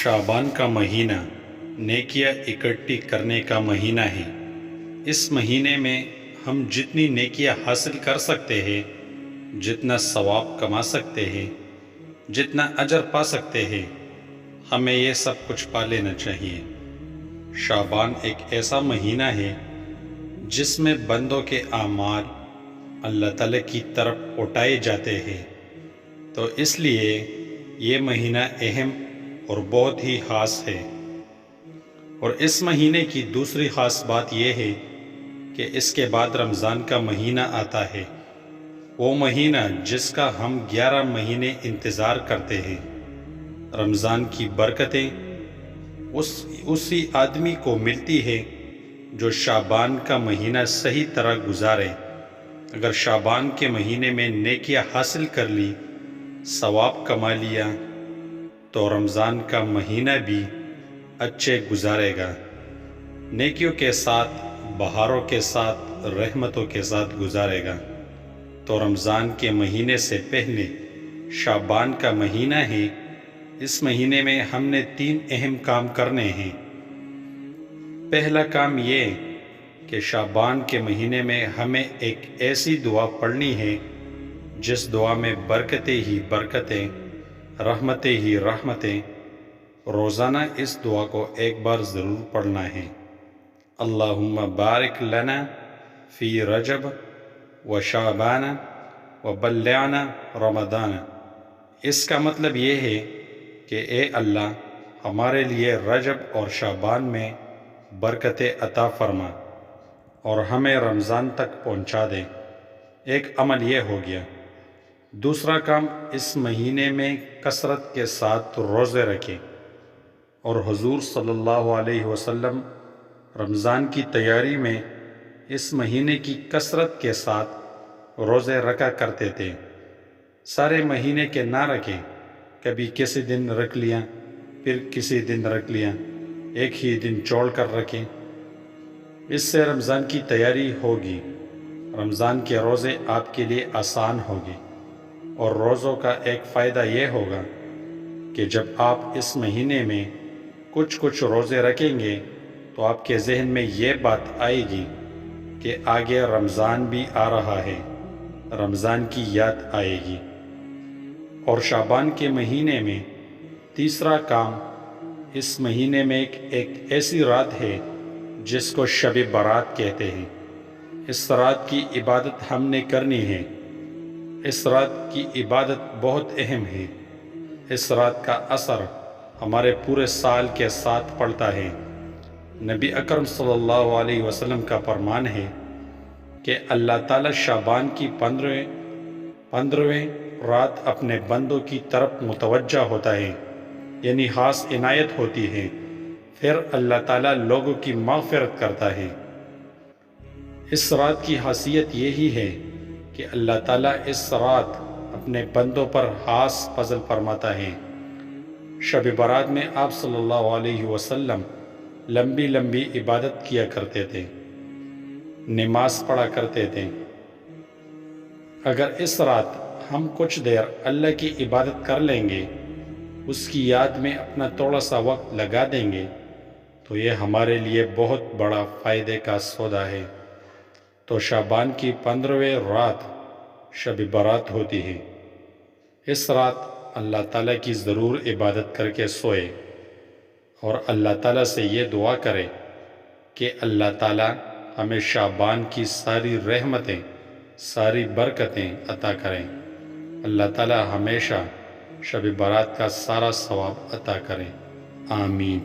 शाबान का महीना नेकियां इकट्ठी करने का महीना है। इस महीने में हम जितनी नेकियां हासिल कर सकते हैं, जितना सवाब कमा सकते हैं, जितना अजर पा सकते हैं, हमें ये सब कुछ पा लेना चाहिए। शाबान एक ऐसा महीना है जिसमें बंदों के आमाल अल्लाह ताला की तरफ उठाए जाते हैं, तो इसलिए ये महीना अहम और बहुत ही ख़ास है। और इस महीने की दूसरी ख़ास बात यह है कि इसके बाद रमज़ान का महीना आता है, वो महीना जिसका हम 11 महीने इंतज़ार करते हैं। रमज़ान की बरकतें उसी आदमी को मिलती है जो शाबान का महीना सही तरह गुजारे। अगर शाबान के महीने में नेकियां हासिल कर ली, सवाब कमा लिया, तो रमज़ान का महीना भी अच्छे गुजारेगा। नेकियों के साथ, बहारों के साथ, रहमतों के साथ गुजारेगा। तो रमज़ान के महीने से पहले शाबान का महीना है। इस महीने में हमने 3 अहम काम करने हैं। पहला काम ये कि शाबान के महीने में हमें एक ऐसी दुआ पढ़नी है जिस दुआ में बरकतें ही बरकतें, रहमतें ही रहमतें। रोज़ाना इस दुआ को एक बार ज़रूर पढ़ना है। अल्लाहुम्मा बारिक लना फ़ी रजब व शाबान व बल्लिअना रमज़ान। इसका मतलब ये है कि ए अल्लाह, हमारे लिए रजब और शाबान में बरकतें अता फरमा और हमें रमज़ान तक पहुँचा दे। एक अमल ये हो गया। दूसरा काम, इस महीने में कसरत के साथ रोज़े रखें और हुज़ूर सल्लल्लाहु अलैहि वसल्लम रमज़ान की तैयारी में इस महीने की कसरत के साथ रोज़े रखा करते थे। सारे महीने के ना रखें, कभी किसी दिन रख लिया, फिर किसी दिन रख लिया, एक ही दिन छोड़ कर रखें। इससे रमज़ान की तैयारी होगी, रमज़ान के रोज़े आपके लिए आसान होगी। और रोज़ों का एक फ़ायदा ये होगा कि जब आप इस महीने में कुछ रोज़े रखेंगे तो आपके जहन में ये बात आएगी कि आगे रमज़ान भी आ रहा है, रमज़ान की याद आएगी। और शाबान के महीने में तीसरा काम, इस महीने में एक ऐसी रात है जिसको शब बारात कहते हैं। इस रात की इबादत हमने करनी है। इस रात की इबादत बहुत अहम है। इस रात का असर हमारे पूरे साल के साथ पड़ता है। नबी अकरम सल्लल्लाहु अलैहि वसल्लम का फरमान है कि अल्लाह ताला शाबान की 15वें रात अपने बंदों की तरफ मुतवज्जा होता है, यानी खास इनायत होती है। फिर अल्लाह ताला लोगों की माग़फ़िरत करता है। इस रात की खासियत यही है कि अल्लाह ताला इस रात अपने बंदों पर खास फज़ल फरमाता है। शब बारात में आप सल्लल्लाहु अलैहि वसल्लम लंबी लंबी इबादत किया करते थे, नमाज पढ़ा करते थे। अगर इस रात हम कुछ देर अल्लाह की इबादत कर लेंगे, उसकी याद में अपना थोड़ा सा वक्त लगा देंगे, तो ये हमारे लिए बहुत बड़ा फ़ायदे का सौदा है। तो शाबान की 15वें रात शब बारात होती है। इस रात अल्लाह ताला की ज़रूर इबादत करके सोए और अल्लाह ताला से ये दुआ करें कि अल्लाह ताला हमें शाबान की सारी रहमतें, सारी बरकतें अता करें। अल्लाह ताला हमेशा शब बारात का सारा सवाब अता करें। आमीन।